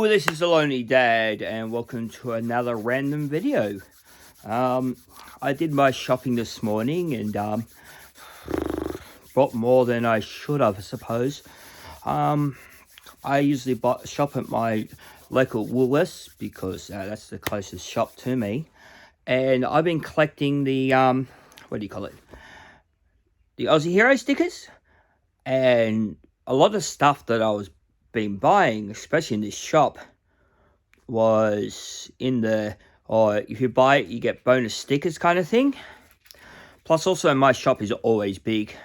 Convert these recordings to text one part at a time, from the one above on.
Hello, this is the Lonely Dad, and welcome to another random video. I did my shopping this morning and bought more than I should have, I suppose. I usually shop at my local Woolworths because that's the closest shop to me. And I've been collecting the, what do you call it? The Aussie Hero stickers. And a lot of stuff that I was been buying, especially in this shop, was in the, or if you buy it, you get bonus stickers kind of thing. Plus also my shop is always big.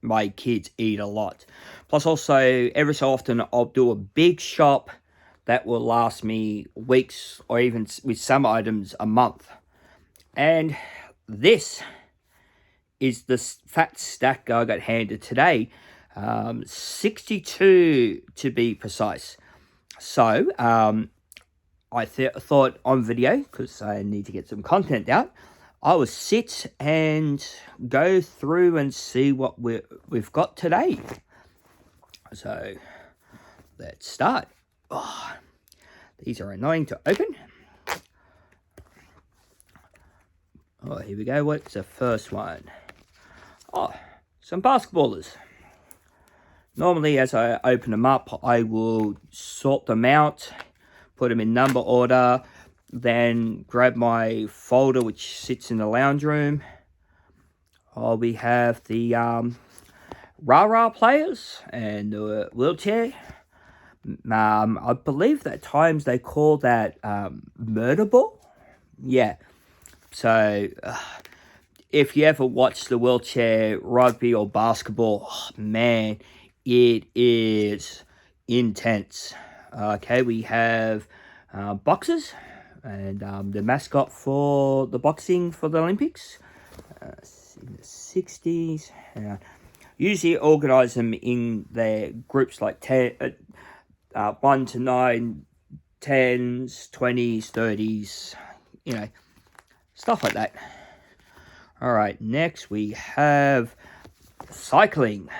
My kids eat a lot. Plus also every so often I'll do a big shop that will last me weeks or even with some items a month. And this is the fat stack I got handed today. 62 to be precise. So I thought on video, because I need to get some content out, I will sit and go through and see what we've got today. So let's start. Oh, these are annoying to open. Oh, here we go. What's the first one? Oh, some basketballers. Normally, as I open them up, I will sort them out, put them in number order, then grab my folder which sits in the lounge room. We have the rah-rah players and the wheelchair. I believe that at times they call that murder ball. Yeah. So if you ever watch the wheelchair rugby or basketball, oh, man, it is intense. Okay, we have boxers and the mascot for the boxing for the Olympics in the 60s. Usually organise them in their groups like 1 to 9, 10s, 20s, 30s, you know, stuff like that. All right, next we have cycling,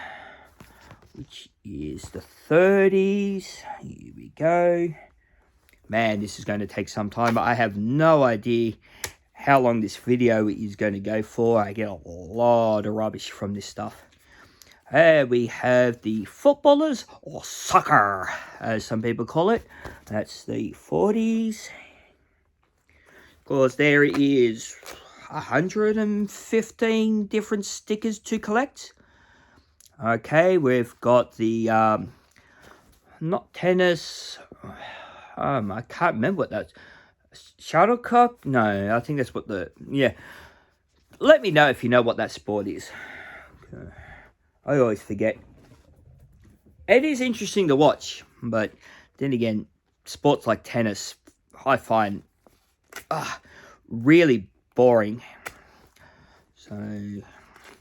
which is the 30s. Here we go. Man, this is going to take some time. I have no idea how long this video is going to go for. I get a lot of rubbish from this stuff. We have the footballers, or soccer, as some people call it. That's the 40s. Of course, there is 115 different stickers to collect. Okay, we've got the, not tennis, I can't remember what that's, shuttlecock? No, I think that's what yeah. Let me know if you know what that sport is. I always forget. It is interesting to watch, but then again, sports like tennis, I find really boring. So,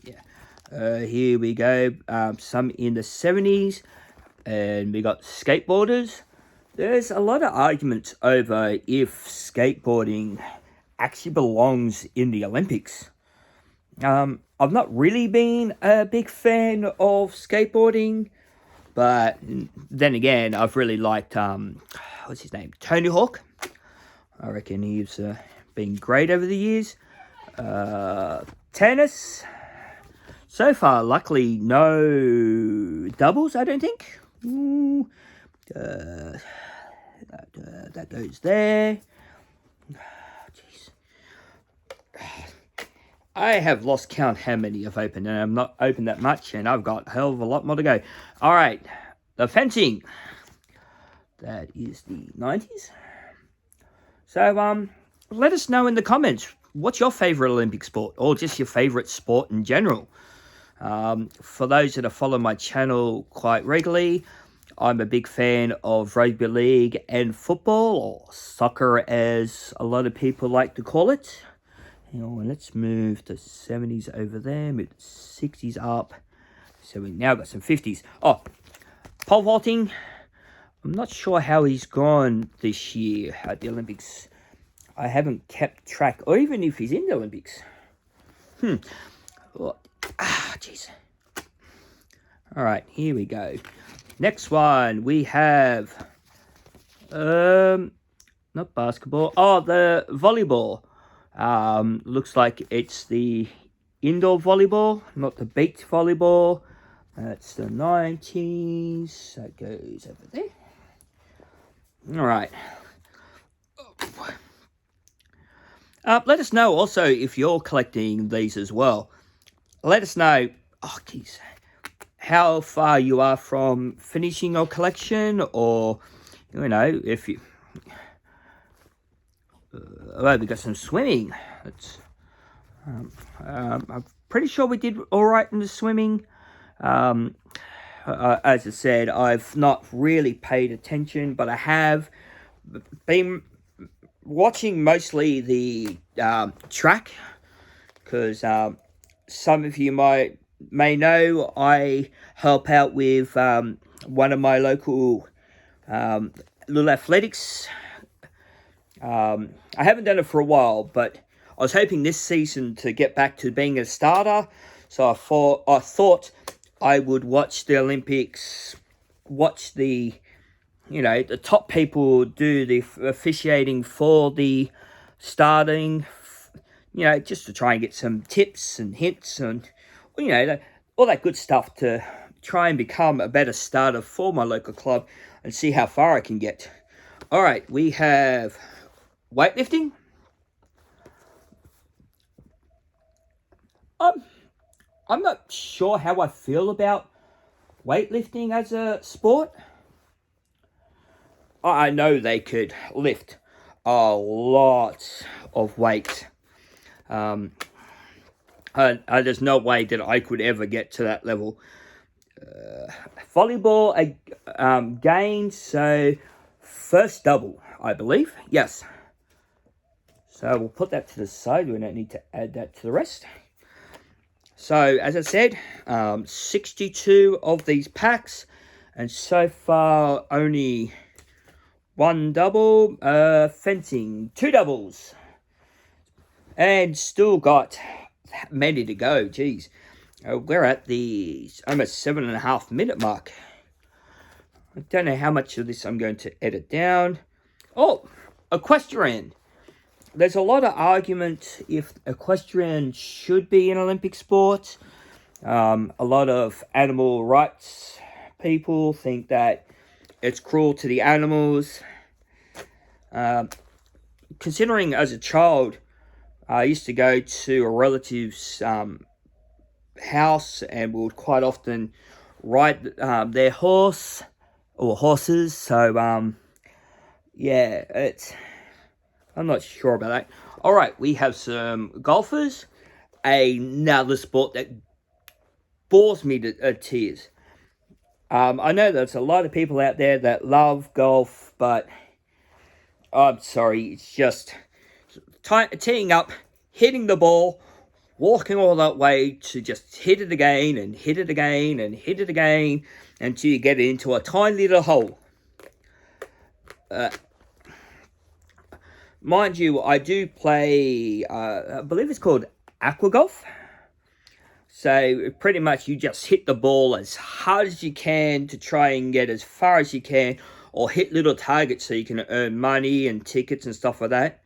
yeah. Here we go. Some in the 70s. And we got skateboarders. There's a lot of arguments over if skateboarding actually belongs in the Olympics. I've not really been a big fan of skateboarding. But then again, I've really liked, what's his name? Tony Hawk. I reckon he's been great over the years. Tennis. So far, luckily, no doubles, I don't think. That goes there. Jeez. I have lost count how many I've opened, and I'm not opened that much, and I've got a hell of a lot more to go. All right, the fencing. That is the 90s. So, let us know in the comments, what's your favourite Olympic sport, or just your favourite sport in general? For those that have followed my channel quite regularly, I'm a big fan of rugby league and football, or soccer as a lot of people like to call it. Let's move the 70s over there, move the 60s up. So we now got some 50s. Oh, pole vaulting. I'm not sure how he's gone this year at the Olympics. I haven't kept track, or even if he's in the Olympics. Jeez. All right, here we go. Next one, we have Not basketball. Oh, the volleyball. Looks like it's the indoor volleyball, not the beach volleyball. That's the 90s. That goes over there. All right. Let us know also if you're collecting these as well. Let us know, how far you are from finishing your collection, or, if you... we got some swimming. I'm pretty sure we did all right in the swimming. As I said, I've not really paid attention, but I have been watching mostly the track, because some of you may know I help out with one of my local little athletics. I haven't done it for a while, but I was hoping this season to get back to being a starter. So I thought I would watch the Olympics, watch the top people do the officiating for the starting, just to try and get some tips and hints and, all that good stuff to try and become a better starter for my local club and see how far I can get. All right, we have weightlifting. I'm not sure how I feel about weightlifting as a sport. I know they could lift a lot of weight. There's no way that I could ever get to that level. Volleyball gained, so first double, I believe. Yes. So we'll put that to the side. We don't need to add that to the rest. So, as I said, 62 of these packs, and so far only one double. Fencing, 2 doubles, and still got many to go. Geez, we're at the almost 7.5 minute mark. I don't know how much of this I'm going to edit down. Oh, equestrian. There's a lot of argument if equestrian should be an Olympic sport. A lot of animal rights people think that it's cruel to the animals. Considering as a child, I used to go to a relative's house and would quite often ride their horse or horses. So, yeah, I'm not sure about that. All right, we have some golfers. Another sport that bores me to tears. I know there's a lot of people out there that love golf, but I'm sorry, it's just teeing up, hitting the ball, walking all that way to just hit it again and hit it again and hit it again until you get it into a tiny little hole. Mind you, I do play, I believe it's called aqua golf. So pretty much you just hit the ball as hard as you can to try and get as far as you can, or hit little targets so you can earn money and tickets and stuff like that.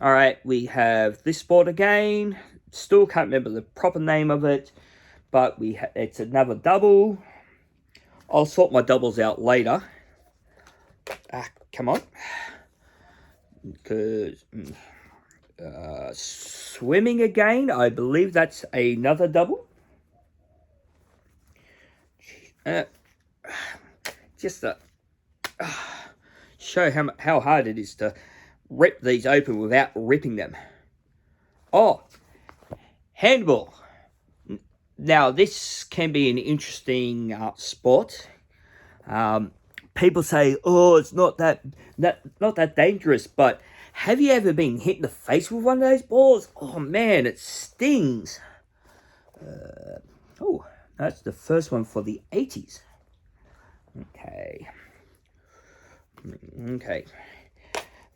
All right, we have this sport again. Still can't remember the proper name of it, but it's another double. I'll sort my doubles out later. Come on. Because swimming again, I believe that's another double. Just to show how hard it is to rip these open without ripping them. Oh, handball. Now this can be an interesting sport. People say, "Oh, it's not that dangerous." But have you ever been hit in the face with one of those balls? Oh man, it stings. Oh, that's the first one for the 80s. Okay.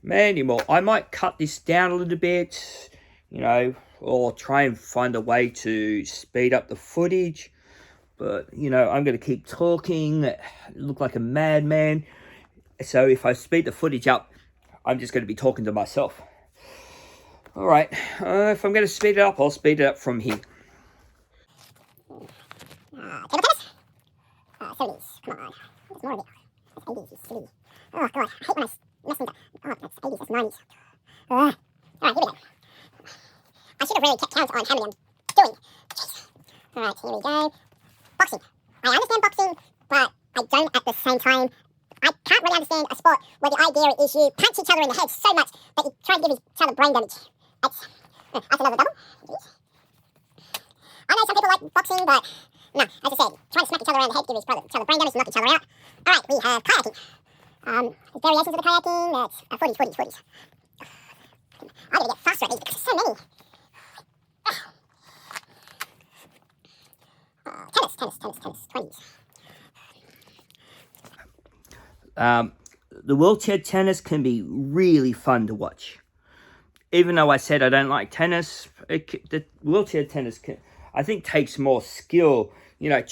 Many more. I might cut this down a little bit, or try and find a way to speed up the footage. But, I'm going to keep talking, look like a madman. So if I speed the footage up, I'm just going to be talking to myself. All right, if I'm going to speed it up, I'll speed it up from here. Table tennis? 70s, come on. There's more of it. That's 80s, you silly. Oh, God, I hate when I mess things up. Oh, that's 80s, that's 90s. Alright, here we go. I should have really kept count on how many I'm doing. Jeez. Alright, here we go. Boxing. I understand boxing, but I don't at the same time. I can't really understand a sport where the idea is you punch each other in the head so much that you try to give each other brain damage. That's another double. Jeez. I know some people like boxing, but no, as I said, trying to smack each other around the head, give each other brain damage, knock each other out. Alright, we have kayaking. There's variations of the kayaking, that's 40s. I'm going to get faster at these because there's so many. Tennis, 20s. The wheelchair tennis can be really fun to watch. Even though I said I don't like tennis, the wheelchair tennis I think takes more skill. You know,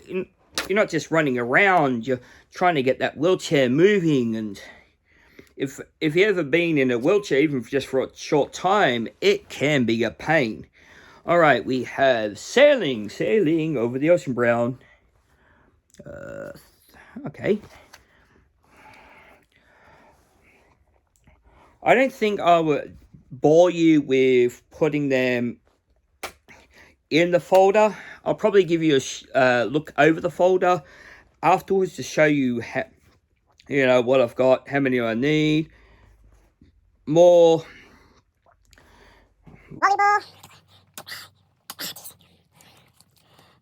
you're not just running around, you're trying to get that wheelchair moving. And if you've ever been in a wheelchair, even just for a short time, it can be a pain. All right, we have sailing over the ocean brown. Okay. I don't think I would bore you with putting them in the folder. I'll probably give you a look over the folder afterwards to show you what I've got, how many I need, more. Volleyball.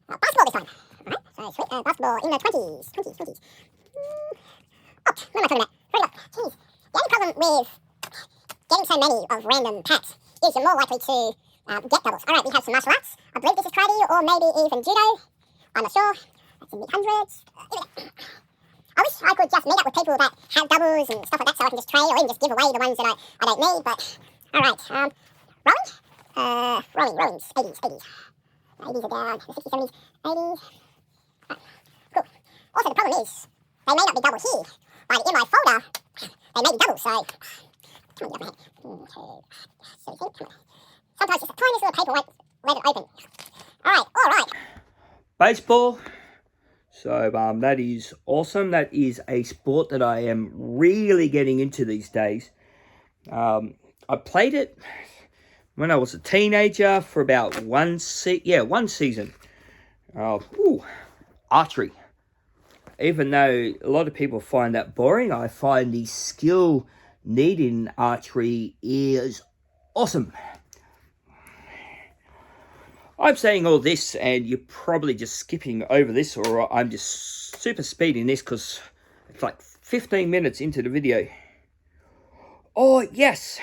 Basketball this time. Alright, so sweet. Basketball in the 20s. Oh, what am I talking about? Jeez. The only problem with getting so many of random packs is you're more likely to get doubles. Alright, we have some martial arts. I believe this is karate or maybe even judo. I'm not sure. That's in the hundreds. I wish I could just meet up with people that have doubles and stuff like that so I can just trade or even just give away the ones that I don't need. But, alright. Rowing. Rowing's 80s. 80s are down. 60s, 70s, 80s. Right. Cool. Also, the problem is, they may not be double here, but in my folder, they may be double, so... Come on, get my head. Sometimes just the tiniest little paper won't let it open. Alright. Baseball. So, that is awesome. That is a sport that I am really getting into these days. I played it when I was a teenager for about one season. Archery. Even though a lot of people find that boring, I find the skill needed in archery is awesome. I'm saying all this and you're probably just skipping over this, or I'm just super speeding this because it's like 15 minutes into the video. Oh, yes.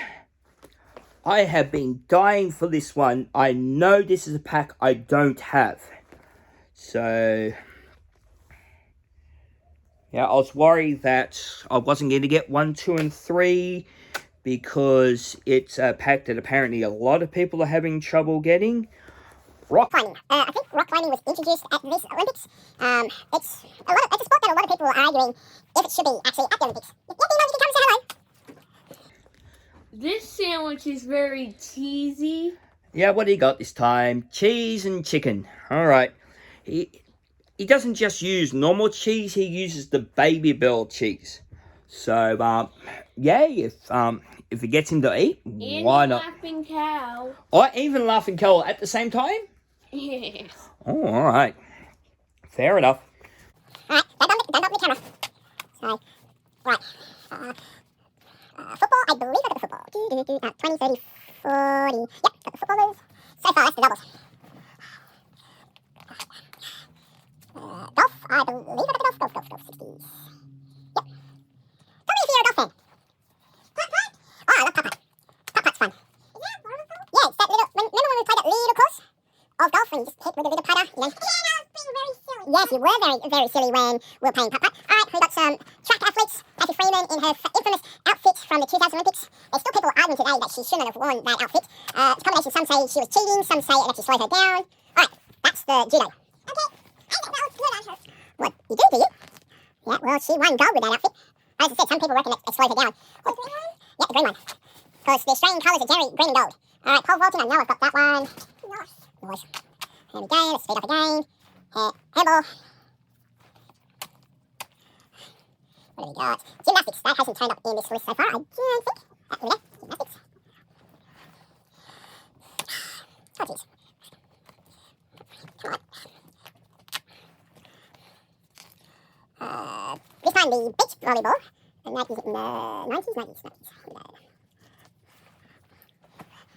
I have been dying for this one. I know this is a pack I don't have. So, yeah, I was worried that I wasn't going to get 1, 2, and 3 because it's a pack that apparently a lot of people are having trouble getting. Rock climbing. I think rock climbing was introduced at this Olympics. It's a sport that a lot of people are arguing if it should be actually at the Olympics. Yeah, you can come and say hello. This sandwich is very cheesy. Yeah, what do you got this time? Cheese and chicken. All right. He doesn't just use normal cheese. He uses the Baby Bell cheese. So, yeah, if it gets him to eat, and why not? Laughing cow. Oh, even laughing cow at the same time? Yes. Oh, all right. Fair enough. All right, don't knock the camera. So, right. Football, I believe I got the football. 20, 30, 40. Yep, got the footballers. So far, that's the doubles. Golf, I believe I got the golf. 60s. Yep. Tell me if you're a golf fan. Putt-putt? Oh, I love putt-putt. Putt-putt's fun. Yeah, it's that little... Remember when we played that little course of golf and you just hit with a little putter? You know? Yeah, I was being very silly. Yes, you were very, very silly when we were playing putt-putt. All right, we got some track athletes. Kathy Freeman in her infamous outfit from the 2000 Olympics. There's still people arguing today that she shouldn't have worn that outfit. It's a combination. Some say she was cheating. Some say it actually slowed her down. All right, that's the judo. Okay, I think that was good on her. What, you do you? Yeah, well, she won gold with that outfit. As I said, some people reckon they slowed her down. Oh, the green one? Yeah, the green one. Because the Australian colours are generally green and gold. Alright, pole vaulting, I know I've got that one. Nice. Nice. There we go, let's speed up again. Handball. What have we got? Gymnastics, that hasn't turned up in this list so far, I don't think. Here we go, gymnastics. Oh, jeez. Come on. This time the beach volleyball, and that is in the 90s.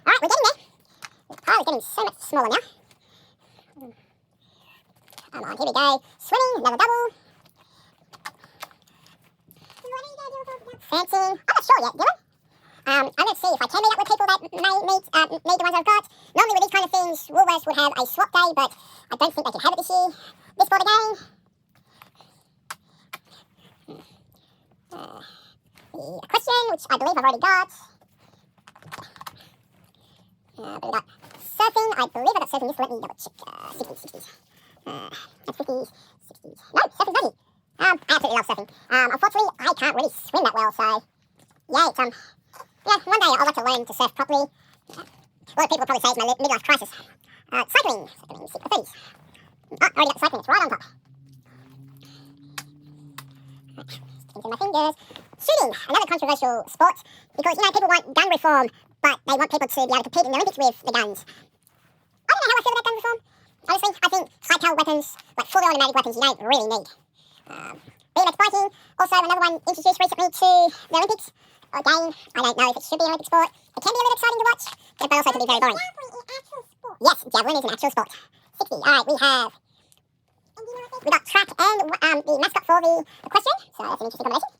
Alright, we're getting there. The pile is getting so much smaller now. Come on, here we go. Swimming, another double. Fencing, I'm not sure yet, Dylan. I'm going to see if I can meet up with people that may need the ones I've got. Normally with these kind of things, Woolworths would have a swap day, but I don't think they can have it this year. This board again. The question, which I believe I've already got. But we got surfing. I believe I got surfing. Just let me double check. 60s. That's 50s, 60s. No, surfing's easy. I absolutely love surfing. Unfortunately, I can't really swim that well, so yeah, it's yeah, one day I'd like to learn to surf properly. A lot of people will probably say it's my midlife crisis. Cycling, 30s. Oh, I already got the cycling. It's right on top. Into my fingers. Shooting, another controversial sport, because, you know, people want gun reform, but they want people to be able to compete in the Olympics with the guns. I don't know how I feel about gun reform. Honestly, I think high-powered weapons, like fully automatic weapons, you don't really need. BMX biking, also another one introduced recently to the Olympics. Again, I don't know if it should be an Olympic sport. It can be a little exciting to watch, but also can be very boring. Yes, javelin is an actual sport. 60. Alright, we got track and the mascot for the equestrian, so that's an interesting combination.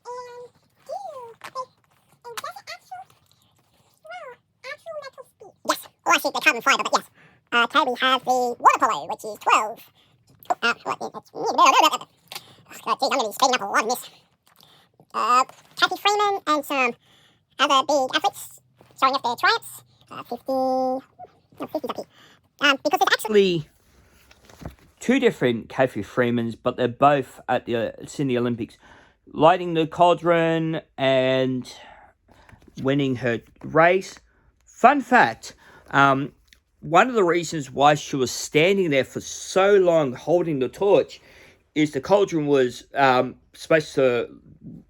Yes. Oh, actually, the carbon fibre, but yes. Okay, we have the water polo, which is 12. Oh, geez, I'm going to be speeding up a lot in this. Kathy Freeman and some other big athletes showing off their triumphs. 50. No, 50's up here. Because it's actually Two different Kathy Freemans, but they're both at the Sydney Olympics, lighting the cauldron and winning her race. Fun fact, one of the reasons why she was standing there for so long holding the torch is the cauldron was supposed to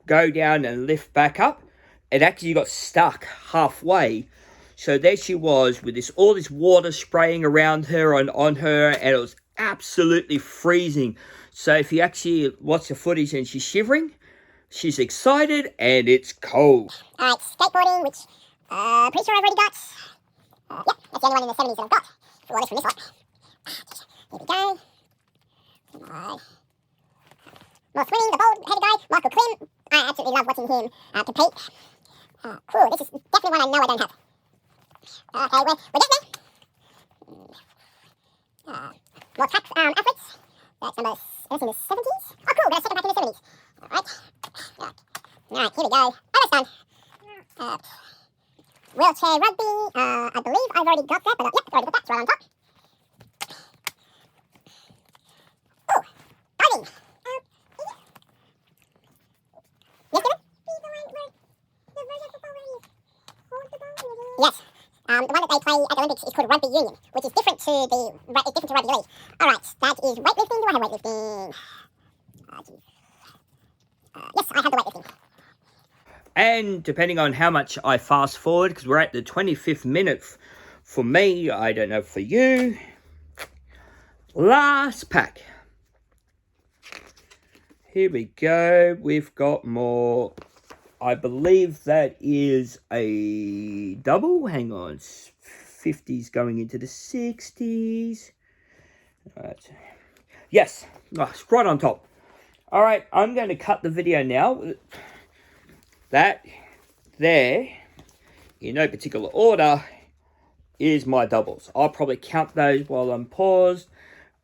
go down and lift back up. It actually got stuck halfway. So there she was with all this water spraying around her and on her, and it was absolutely freezing. So if you actually watch the footage and she's shivering, she's excited and it's cold. Alright, skateboarding, which pretty sure I've already got. Yep, that's the only one in the 70s that I've got. So all this from this lot. Here we go. Come on. More swimming, the bald-headed guy, Michael Klim. I absolutely love watching him compete. Cool, this is definitely one I know I don't have. Okay, we're getting there. More track athletes. That's in the 70s. Oh, cool, got a second back in the 70s. Alright, here we go. Almost done. Wheelchair rugby. I believe I've already got that, but yep, I've already got that. It's right on top. Oh, diving. Yes, Dylan? Yes. The one that they play at the Olympics is called rugby union, which is different to rugby league. Alright, that is weightlifting. Do I have weightlifting? Yes, I have the weightlifting. And depending on how much I fast forward, because we're at the 25th minute for me, I don't know for you. Last pack. Here we go. We've got more. I believe that is a double. Hang on. 50s going into the 60s. All right. Yes. Oh, it's right on top. All right. I'm going to cut the video now. That there, in no particular order, is my doubles. I'll probably count those while I'm paused.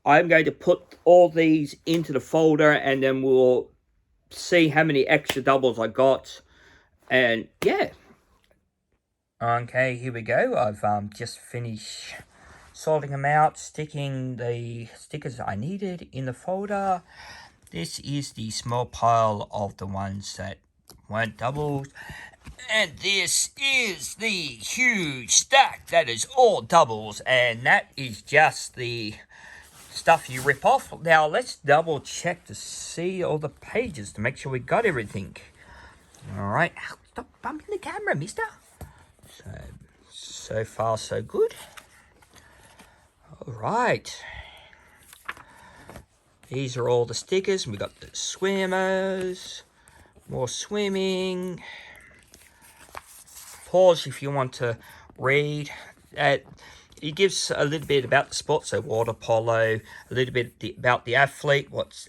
I'm going to put all these into the folder and then we'll see how many extra doubles I got. And yeah. Okay, here we go. I've just finished sorting them out, sticking the stickers I needed in the folder. This is the small pile of the ones that one doubles. And this is the huge stack that is all doubles, and that is just the stuff you rip off. Now let's double check to see all the pages to make sure we got everything. All right, stop bumping the camera, mister. So far so good. All right. These are all the stickers. We got the swimmers, more swimming. Pause if you want to read. It gives a little bit about the sport, so water polo, a little bit about the athlete, what's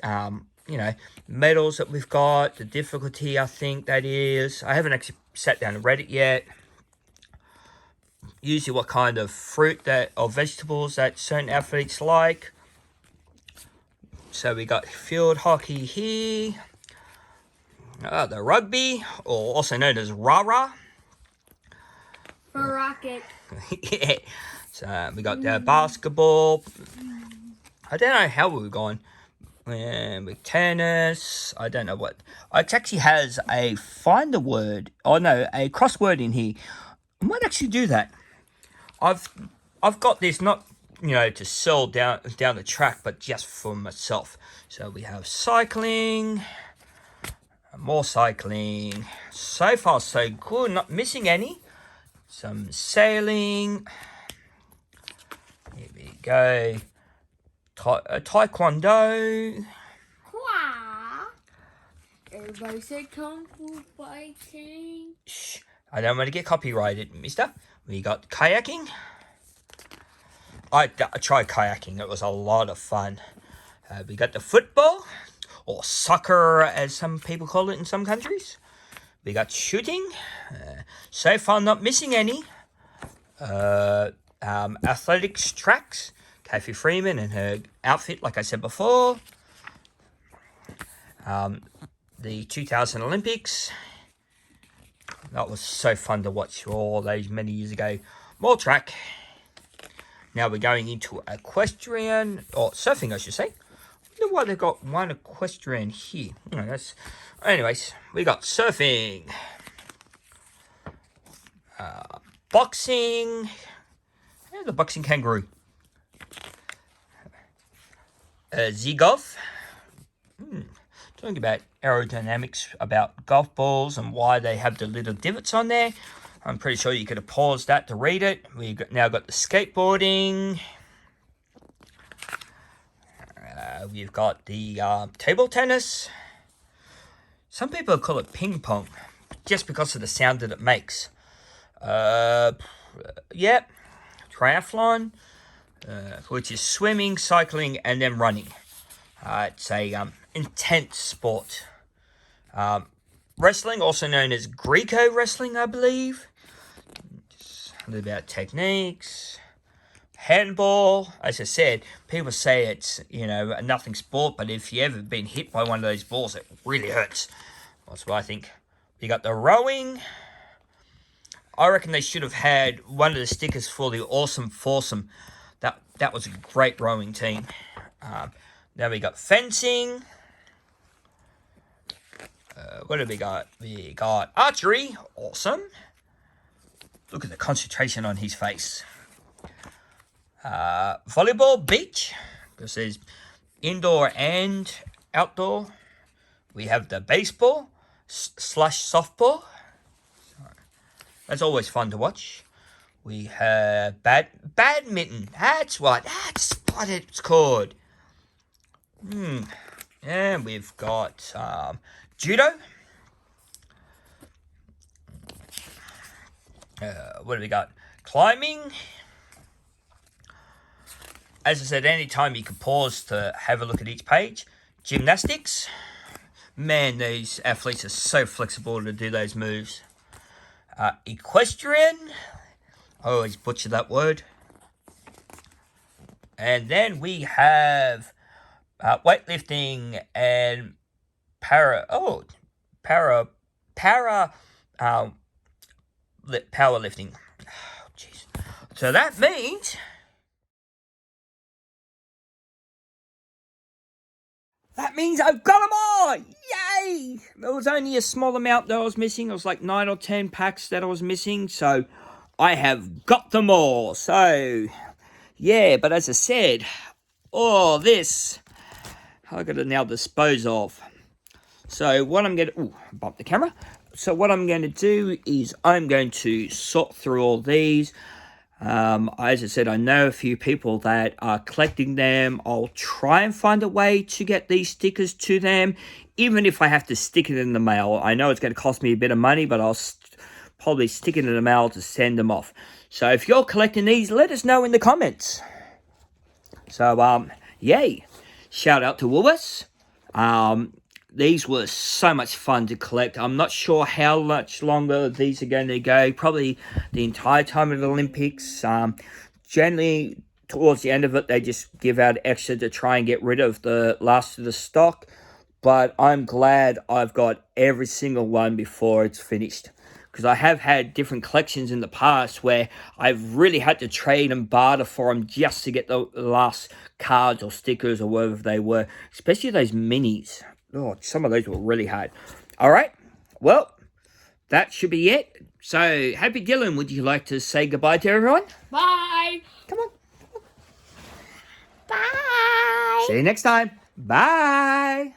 medals that we've got, the difficulty I think that is. I haven't actually sat down and read it yet. Usually what kind of fruit or vegetables that certain athletes like. So we got field hockey here. The rugby, or also known as rah-rah. For rocket. Yeah. So we got the basketball. I don't know how we were going. With tennis. I don't know what. It actually has a find the word. Oh no, a crossword in here. I might actually do that. I've got this not to sell down the track, but just for myself. So we have cycling, more cycling. So far so good, not missing any. Some sailing. Here we go. Taekwondo. Wow. Everybody say kung fu fighting. Shh, I don't want to get copyrighted, mister. We got kayaking. I tried kayaking. It was a lot of fun. We got the football, or soccer as some people call it in some countries. We got shooting. So far not missing any. Athletics tracks. Kathy Freeman and her outfit, like I said before. The 2000 Olympics. That was so fun to watch all those many years ago. More track. Now we're going into equestrian, or surfing I should say. I wonder why they've got one equestrian here. Anyways, we got surfing. Boxing. The boxing kangaroo. Z-Golf. Talking about aerodynamics, about golf balls and why they have the little divots on there. I'm pretty sure you could have paused that to read it. We've now got the skateboarding. We've got the table tennis. Some people call it ping pong, just because of the sound that it makes. Triathlon, which is swimming, cycling, and then running. It's a intense sport. Wrestling, also known as Greco wrestling, I believe. Just a little about techniques. Handball, as I said, people say it's, a nothing sport, but if you ever been hit by one of those balls, it really hurts. That's what I think. You got the rowing. I reckon they should have had one of the stickers for the Awesome Foursome. That was a great rowing team. Now we got fencing. What have we got? We got archery. Awesome. Look at the concentration on his face. Volleyball, beach. Because there's indoor and outdoor. We have the baseball / softball. That's always fun to watch. We have badminton. That's what it's called. And we've got judo. What have we got? Climbing. As I said, anytime you can pause to have a look at each page. Gymnastics. Man, these athletes are so flexible to do those moves. Equestrian. I always butcher that word. And then we have weightlifting and powerlifting. Jeez. So that means That means I've got them all! Yay! There was only a small amount that I was missing. It was like 9 or 10 packs that I was missing. So I have got them all. So, yeah, but as I said, all this I've got to now dispose of. So what I'm going to... Ooh, bump the camera. So what I'm going to do is I'm going to sort through all these. As I said, I know a few people that are collecting them. I'll try and find a way to get these stickers to them, even if I have to stick it in the mail. I know it's going to cost me a bit of money, but I'll probably stick it in the mail to send them off. So if you're collecting these, let us know in the comments. So, yay. Shout out to Woolworths. These were so much fun to collect. I'm not sure how much longer these are going to go. Probably the entire time of the Olympics. Generally, towards the end of it, they just give out extra to try and get rid of the last of the stock. But I'm glad I've got every single one before it's finished. Because I have had different collections in the past where I've really had to trade and barter for them just to get the last cards or stickers or whatever they were. Especially those minis. Oh, some of those were really hard. All right. Well, that should be it. So, Happy Dylan, would you like to say goodbye to everyone? Bye. Come on. Bye. See you next time. Bye.